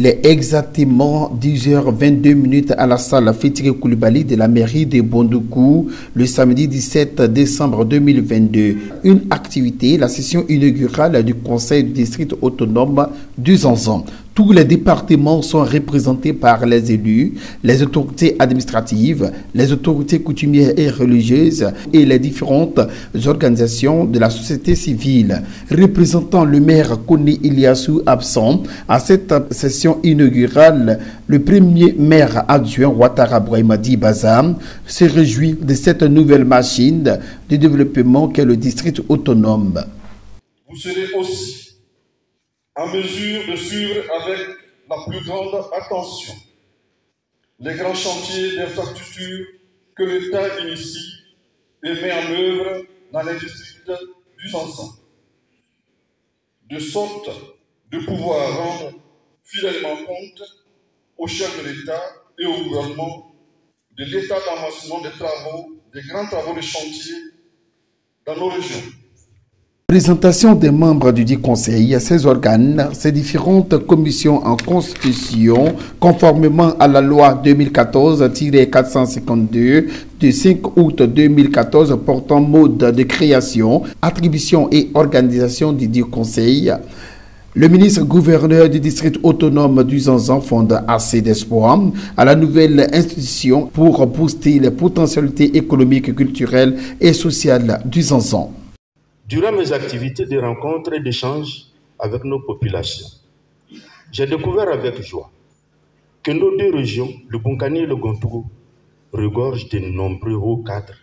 Il est exactement 10h22 à la salle Fétiri Koulibaly de la mairie de Bondoukou le samedi 17 décembre 2022. Une activité, la session inaugurale du conseil du district autonome du Zanzan. Tous les départements sont représentés par les élus, les autorités administratives, les autorités coutumières et religieuses et les différentes organisations de la société civile. Représentant le maire Koni Iliassou absent à cette session inaugurale, le premier maire adjoint Ouattara Brahimadi Bazam se réjouit de cette nouvelle machine de développement qu'est le district autonome. Vous serez aussi en mesure de suivre avec la plus grande attention les grands chantiers d'infrastructure que l'État initie et met en œuvre dans les districts du Zanzan, de sorte de pouvoir rendre fidèlement compte au chef de l'État et au gouvernement de l'état d'avancement des travaux, des grands travaux de chantier dans nos régions. Présentation des membres du dit conseil, ces organes, ces différentes commissions en constitution, conformément à la loi 2014-452 du 5 août 2014 portant mode de création, attribution et organisation du dit conseil. Le ministre-gouverneur du district autonome du Zanzan fonde assez d'espoir à la nouvelle institution pour booster les potentialités économiques, culturelles et sociales du Zanzan. Durant mes activités de rencontres et d'échanges avec nos populations, j'ai découvert avec joie que nos deux régions, le Bonkani et le Gontougou, regorgent de nombreux hauts cadres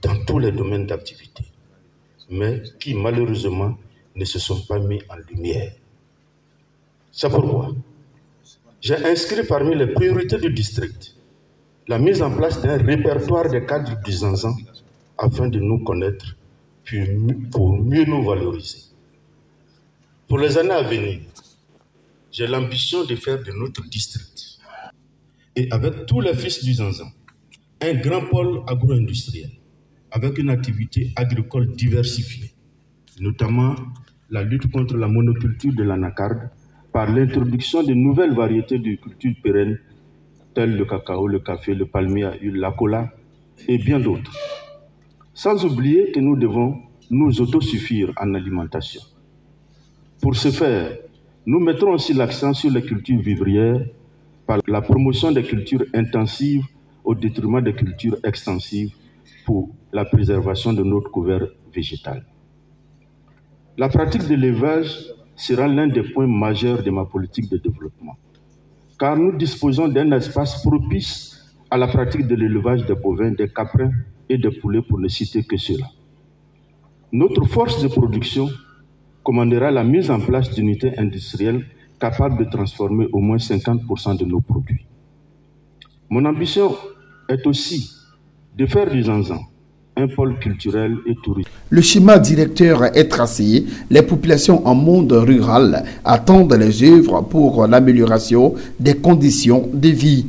dans tous les domaines d'activité, mais qui malheureusement ne se sont pas mis en lumière. C'est pourquoi j'ai inscrit parmi les priorités du district la mise en place d'un répertoire des cadres du Zanzan afin de nous connaître pour mieux nous valoriser. Pour les années à venir, j'ai l'ambition de faire de notre district, et avec tous les fils du Zanzan, un grand pôle agro-industriel, avec une activité agricole diversifiée, notamment la lutte contre la monoculture de l'anacarde, par l'introduction de nouvelles variétés de cultures pérennes, telles le cacao, le café, le palmier à huile, la cola, et bien d'autres. Sans oublier que nous devons nous autosuffire en alimentation. Pour ce faire, nous mettrons aussi l'accent sur les cultures vivrières par la promotion des cultures intensives au détriment des cultures extensives pour la préservation de notre couvert végétal. La pratique de l'élevage sera l'un des points majeurs de ma politique de développement, car nous disposons d'un espace propice à la pratique de l'élevage des bovins, des caprins et des poulets, pour ne citer que cela. Notre force de production commandera la mise en place d'unités industrielles capables de transformer au moins 50% de nos produits. Mon ambition est aussi de faire du Zanzan un pôle culturel et touristique. Le schéma directeur est tracé. Les populations en monde rural attendent les œuvres pour l'amélioration des conditions de vie.